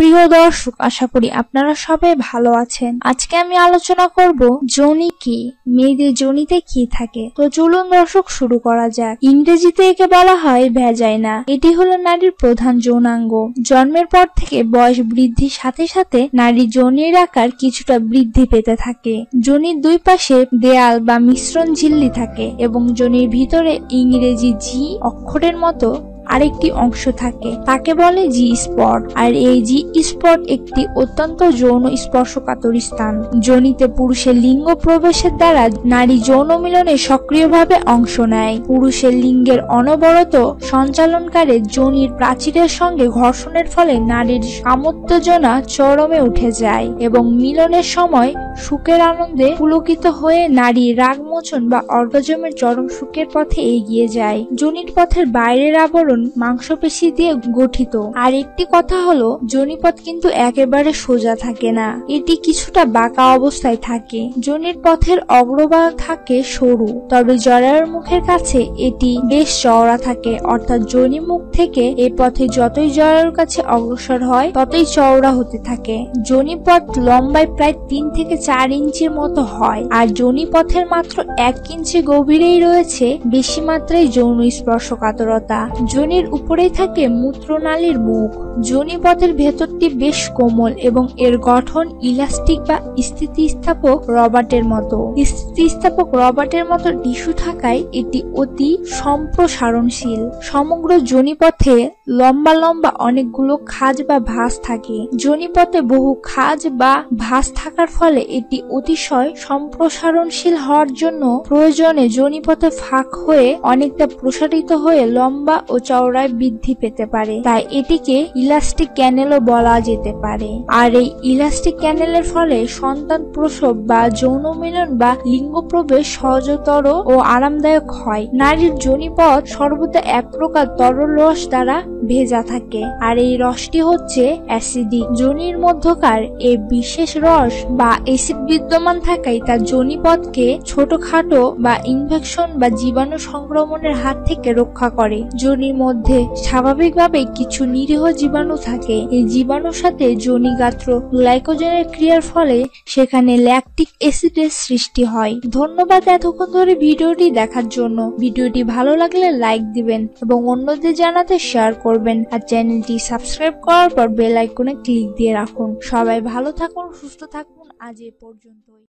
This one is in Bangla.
প্রিয় দর্শক, আশা করি আপনারা সবাই ভালো আছেন। আজকে আমি আলোচনা করব যোনি কি, মেয়েদের যোনিতে কি থাকে। তো চলুন দর্শক শুরু করা যাক। ইংরেজিতে একে বলা হয় ভ্যাজাইনা। এটি হলো নারীর প্রধান যৌনাঙ্গ। জন্মের পর থেকে বয়স বৃদ্ধির সাথে সাথে নারীর যোনির আকার কিছুটা বৃদ্ধি পেতে থাকে। যোনির দুই পাশে দেয়াল বা মিশ্রণ ঝিল্লি থাকে এবং যোনির ভিতরে ইংরেজি জি অক্ষরের মতো আরেকটি অংশ থাকে, তাকে বলে জি স্পট। আর এই জি স্পট একটি অত্যন্ত যৌন স্পর্শকাতর স্থান। যোনিতে পুরুষের লিঙ্গ প্রবেশের দ্বারা নারী যৌন মিলনে সক্রিয়ভাবে অংশ নেয়। পুরুষের লিঙ্গের অনবরত সঞ্চালনকারী যোনির প্রাচীরের সঙ্গে ঘর্ষণের ফলে নারীর কামোত্তেজনা চরমে উঠে যায় এবং মিলনের সময় সুখের আনন্দে পুলকিত হয়ে নারী রাগমোচন বা অর্গাজমের চরম সুখের পথে এগিয়ে যায়। যোনির পথের বাইরের আবরণ মাংসপেশি দিয়ে গঠিত। আর একটি কথা হলো, যোনিপথ কিন্তু একেবারে সোজা থাকে না, এটি কিছুটা বাঁকা অবস্থায় থাকে। যোনির পথের অগ্রভাগ থাকে সরু, তবে জরায়ুর মুখের কাছে এটি বেশ চওড়া থাকে। অর্থাৎ যোনি মুখ থেকে এই পথে যতই জরায়ুর কাছে অগ্রসর হয় ততই চওড়া হতে থাকে। যোনিপথ লম্বায় প্রায় 3 থেকে 4 ইঞ্চির মতো হয়। আর যোনিপথের মাত্র 1 ইঞ্চি গভীরেই রয়েছে বেশি মাত্রায় যৌন স্পর্শকাতরতা। যোনির উপরেই থাকে মূত্রনালীর মুখ। যোনিপথের ভেতরটি বেশ কোমল এবং এর গঠন ইলাস্টিক বা স্থিতিস্থাপক রবারের মতো। স্থিতিস্থাপক রবারের মতো টিস্যু থাকায় এটি অতি সম্প্রসারণশীল। সমগ্র যোনিপথে লম্বা লম্বা অনেকগুলো খাঁজ বা ভাঁজ থাকে। যোনিপথে বহু খাঁজ বা ভাঁজ থাকার ফলে এটি অতিশয় সম্প্রসারণশীল হওয়ার জন্য প্রয়োজনে যোনিপথে ফাঁক হয়ে অনেকটা প্রসারিত হয়ে লম্বা ও চওড়ায় বৃদ্ধি পেতে পারে। তাই এটিকে ইলাস্টিক ক্যানেলও বলা যেতে পারে। আর এই ইলাস্টিক ক্যানেলের ফলে সন্তান প্রসব বা যৌন মিলন বা লিঙ্গ প্রবেশ সহজতর ও আরামদায়ক হয়। নারীর যোনিপথ সর্বদা এক প্রকার তরল রস দ্বারা ভেজা থাকে, আর এই রসটি হচ্ছে অ্যাসিডিক। যোনির মধ্যকার এই বিশেষ রস বা অ্যাসিড বিদ্যমান থাকায় তা যোনিপথকে ছোটখাটো বা ইনফেকশন বা জীবাণু সংক্রমণের হাত থেকে রক্ষা করে। যোনির মধ্যে স্বাভাবিকভাবে কিছু নিরীহ জীবাণু থাকে। এই জীবাণুর সাথে যোনিগাত্র গ্লাইকোজেনের ক্রিয়ার ফলে সেখানে ল্যাকটিক অ্যাসিডের সৃষ্টি হয়। ধন্যবাদ এতক্ষণ ধরে ভিডিওটি দেখার জন্য। ভিডিওটি ভালো লাগলে লাইক দিবেন এবং অন্যদের জানাতে শেয়ার করবেন। আর চ্যানেলটি সাবস্ক্রাইব করার পর বেল আইকনে ক্লিক দিয়ে রাখুন। সবাই ভালো থাকুন, সুস্থ থাকুন। আজ এ পর্যন্তই।